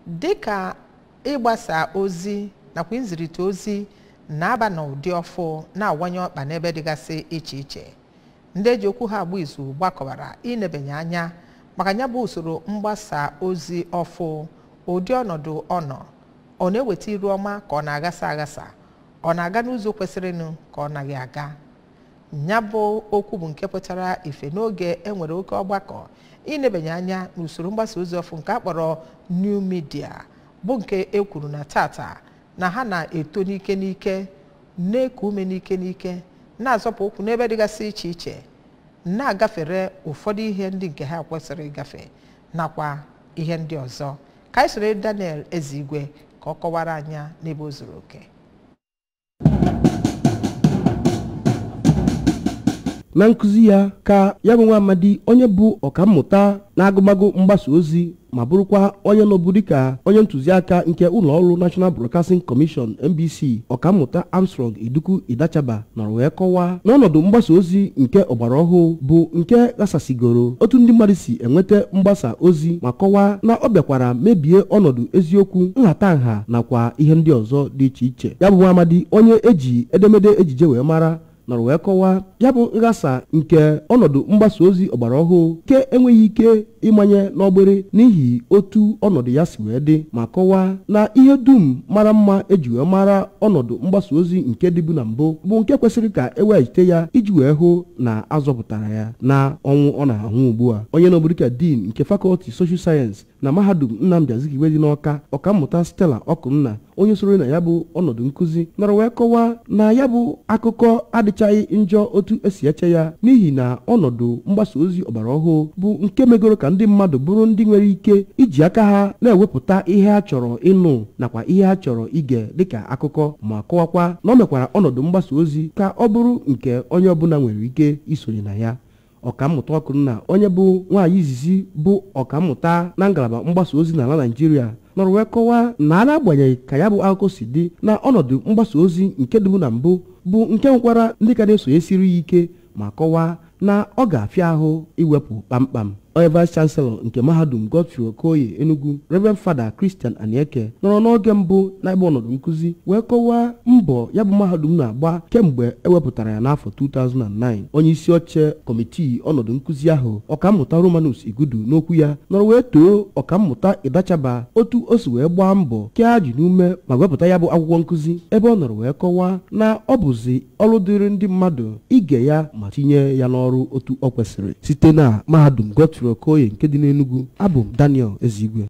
dịka ịgbasa ozi nakwa nzirịta ozi na-aba n'ụdị ọfụ na-awanye ọkpa n'ebe dịgasị iche iche. Ndị eji okwu ha agba izu gbakọbara inebanye anya maka ya bụ usoro mgbasa ozi ọfụ, ụdị ọnọdụ ọ na-eweta iru ọma ka ọ na-agasa agasa, ọ na-aga n'ụzọ kwesịrịnụ ka ọ naghị aga. Ya bụ okwu bụ nke pụtara ife n'oge enwere oke ọgbakọ inebanye anya n'usoro mgbasa ozi ọfụ nke akpọrọ new media, bụ nke ekwuru na tata na ha na-eto n'ike n'ike, na-eku ume n'ike n'ike, na-azọpụ okwu n'ebe dịgasị iche iche, na-agafere ụfọdụ ihe ndị nke ha kwesịrị ịgafe nakwa ihe ndị ọzọ. Ka anyị soro Daniel Ezigwe ka ọ kọwara anya n'ebe o zuru oke. Na nkụzi ya ka ya bụ nwa amadi onye bụ ọkammụta na-agụmagụ mgbasa ozi ma bụrụkwa onye nọbụ dịka onye ntụziaka nke ụlọọrụ National Broadcasting Commission NBC, ọkammụta Armstrong Iduku Idachaba nọrọ wee kọwaa n'ọnọdụ mgbasa ozi nke ọgbara ọhụụ bụ nke gasasigoro otu ndị mmadụ si enweta mgbasa ozi, ma kọwaa na ọ bịakwara mebie ọnọdụ eziokwu, nhatanha nakwa ihe ndị ọzọ dị iche iche. Ya bụ nwa amadi onye eji edemede ejije wee mara nọrọ wee kọwaa ya bụ nghasa nke ọnọdụ mgbasa ozi ọgbara ọhụụ ke enweghị ike ịmanye n'ọgbere n'ihi otu ọnọdụ ya si wee dị, ma kọwaa na ihe dum mara mma eji wee mara ọnọdụ mgbasa ozi nke dịbu na mbụ bụ nke kwesịrị ka eweghachite ya iji wee hụ na azọpụtara ya na ọnwụ ọ na-ahụ ugbu a. Onye nọbụ dịka Dean nke Faculty Social Science na Mahadum Nnamdi Azikiwe dị n'Awka, ọkammụta Stella Okunna, onye soro na ya bụ ọnọdụ nkụzi, nọrọ wee kọwaa na ya bụ akụkọ adịchaghị njọ otu esi eche ya, n'ihi na ọnọdụ mgbasa ozi ọgbara ọhụụ bụ nke megoro ka ndị mmadụ bụrụ ndị nwere ike iji aka ha na-ewepụta ihe ha chọrọ ịnụ nakwa ihe ha chọrọ ige dịka akụkọ, ma kọwakwa na ọ mekwara ọnọdụ mgbasa ozi ka ọ bụrụ nke onye ọbụla nwere ike isonye na ya. Ọkammụta Okunna, onye bụ nwaanyị izizi bụ ọkammụta na ngalaba mgbasa ozi n'ala Naịjirịa, nọrọ wee kọwaa na n'agbanyeghị ka ya bụ akụkọ si dị, na ọnọdụ mgbasa ozi nke dịbu na mbụ bụ nke nwekwara ndị ka na-esonyesiri ya ike, ma kọwaa na ọ ga-afịa ahụ iwepụ kpamkpam. Onye Vice Chancellor nke Mahadum Godfery Okoye Enugu, Reverend Father Christian Anieke, nọrọ n'oge mbụ n'ebe ọnọdụ nkụzi wee kọwaa mbọ ya bụ mahadum na-agba kemgbe ewepụtara ya n'afọ 2009. Onye isi oche kọmitii ọnọdụ nkụzi ahụ, ọkammụta Romanus Igudu, n'okwu ya nọrọ wee too ọkammụta Idachaba otu o si wee gbaa mbọ kee ajụ n'ume ma wepụta ya bụ akwụkwọ nkụzi, ebe ọ nọrọ wee kọwaa na ọ bụzi ọrụ dịrị ndị mmadụ ige ya ma tinye ya n'ọrụ otu ọ kwesịrị. Site na Mahadum Godfery Okoye nke dị n'Enugu, abụ m Daniel Ezigwe.